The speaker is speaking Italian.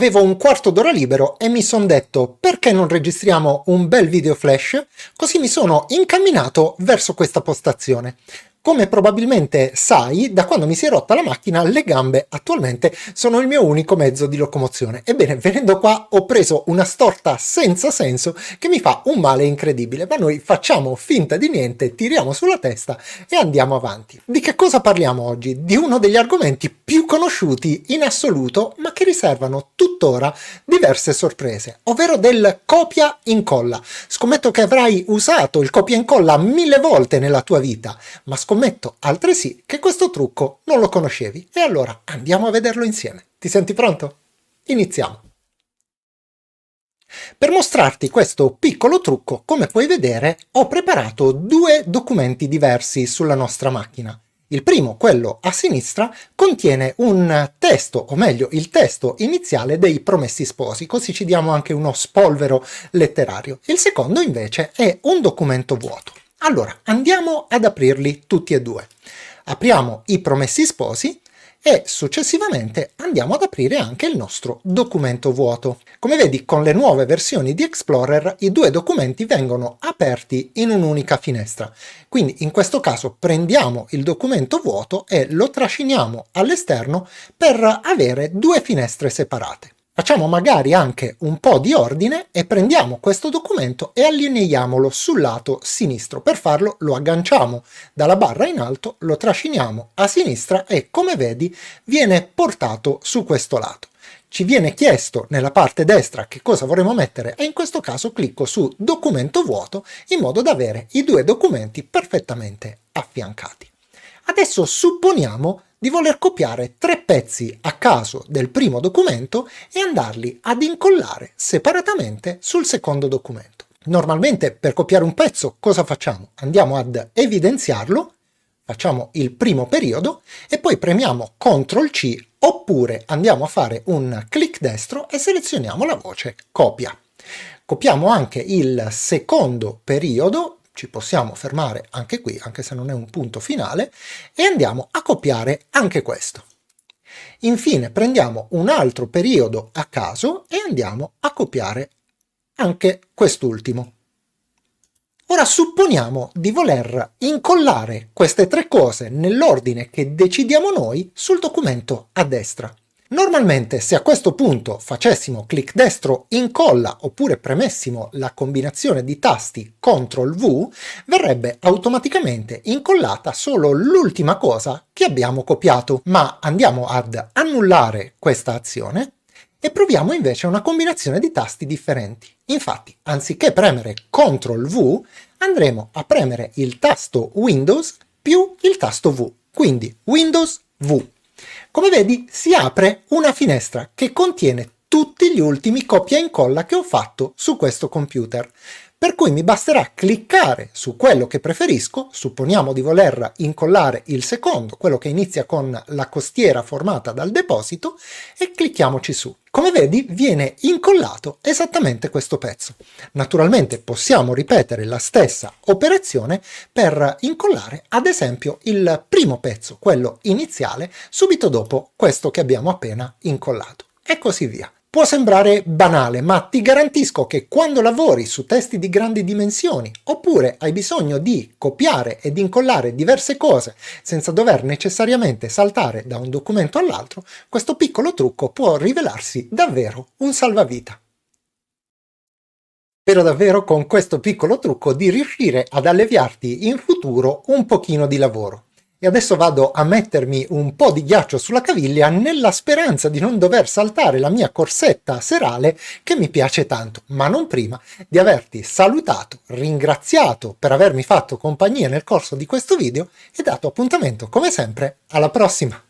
avevo un quarto d'ora libero e mi son detto perché non registriamo un bel video flash? Così mi sono incamminato verso questa postazione. Come probabilmente sai, da quando mi si è rotta la macchina, le gambe attualmente sono il mio unico mezzo di locomozione. Ebbene, venendo qua ho preso una storta senza senso che mi fa un male incredibile, ma noi facciamo finta di niente, tiriamo sulla testa e andiamo avanti. Di che cosa parliamo oggi? Di uno degli argomenti più conosciuti in assoluto, ma che riservano tuttora diverse sorprese, ovvero del copia-incolla. Scommetto che avrai usato il copia-incolla 1000 volte nella tua vita, ma scommetto altresì che questo trucco non lo conoscevi. E allora andiamo a vederlo insieme. Ti senti pronto? Iniziamo. Per mostrarti questo piccolo trucco, come puoi vedere, ho preparato due documenti diversi sulla nostra macchina. Il primo, quello a sinistra, contiene un testo, o meglio il testo iniziale dei Promessi Sposi, così ci diamo anche uno spolvero letterario. Il secondo invece è un documento vuoto. Allora, andiamo ad aprirli tutti e due. Apriamo i Promessi Sposi e successivamente andiamo ad aprire anche il nostro documento vuoto. Come vedi, con le nuove versioni di Explorer i due documenti vengono aperti in un'unica finestra. Quindi in questo caso prendiamo il documento vuoto e lo trasciniamo all'esterno per avere due finestre separate. Facciamo magari anche un po' di ordine e prendiamo questo documento e allineiamolo sul lato sinistro. Per farlo lo agganciamo dalla barra in alto, lo trasciniamo a sinistra e, come vedi, viene portato su questo lato. Ci viene chiesto nella parte destra che cosa vorremmo mettere e in questo caso clicco su documento vuoto in modo da avere i due documenti perfettamente affiancati. Adesso supponiamo di voler copiare 3 pezzi a caso del primo documento e andarli ad incollare separatamente sul secondo documento. Normalmente per copiare un pezzo cosa facciamo? Andiamo ad evidenziarlo, facciamo il primo periodo e poi premiamo CTRL-C oppure andiamo a fare un clic destro e selezioniamo la voce copia. Copiamo anche il secondo periodo, ci possiamo fermare anche qui, anche se non è un punto finale, e andiamo a copiare anche questo. Infine prendiamo un altro periodo a caso e andiamo a copiare anche quest'ultimo. Ora supponiamo di voler incollare queste 3 cose nell'ordine che decidiamo noi sul documento a destra. Normalmente se a questo punto facessimo clic destro incolla oppure premessimo la combinazione di tasti CTRL-V, verrebbe automaticamente incollata solo l'ultima cosa che abbiamo copiato, ma andiamo ad annullare questa azione e proviamo invece una combinazione di tasti differenti. Infatti, anziché premere CTRL-V, andremo a premere il tasto Windows più il tasto V, quindi Windows V. Come vedi si apre una finestra che contiene tutti gli ultimi copia e incolla che ho fatto su questo computer, per cui mi basterà cliccare su quello che preferisco, supponiamo di voler incollare il secondo, quello che inizia con la costiera formata dal deposito, e clicchiamoci su. Come vedi viene incollato esattamente questo pezzo. Naturalmente possiamo ripetere la stessa operazione per incollare ad esempio il primo pezzo, quello iniziale, subito dopo questo che abbiamo appena incollato, e così via. Può sembrare banale, ma ti garantisco che quando lavori su testi di grandi dimensioni, oppure hai bisogno di copiare ed incollare diverse cose senza dover necessariamente saltare da un documento all'altro, questo piccolo trucco può rivelarsi davvero un salvavita. Spero davvero con questo piccolo trucco di riuscire ad alleviarti in futuro un pochino di lavoro. E adesso vado a mettermi un po' di ghiaccio sulla caviglia nella speranza di non dover saltare la mia corsetta serale che mi piace tanto, ma non prima di averti salutato, ringraziato per avermi fatto compagnia nel corso di questo video e dato appuntamento come sempre alla prossima!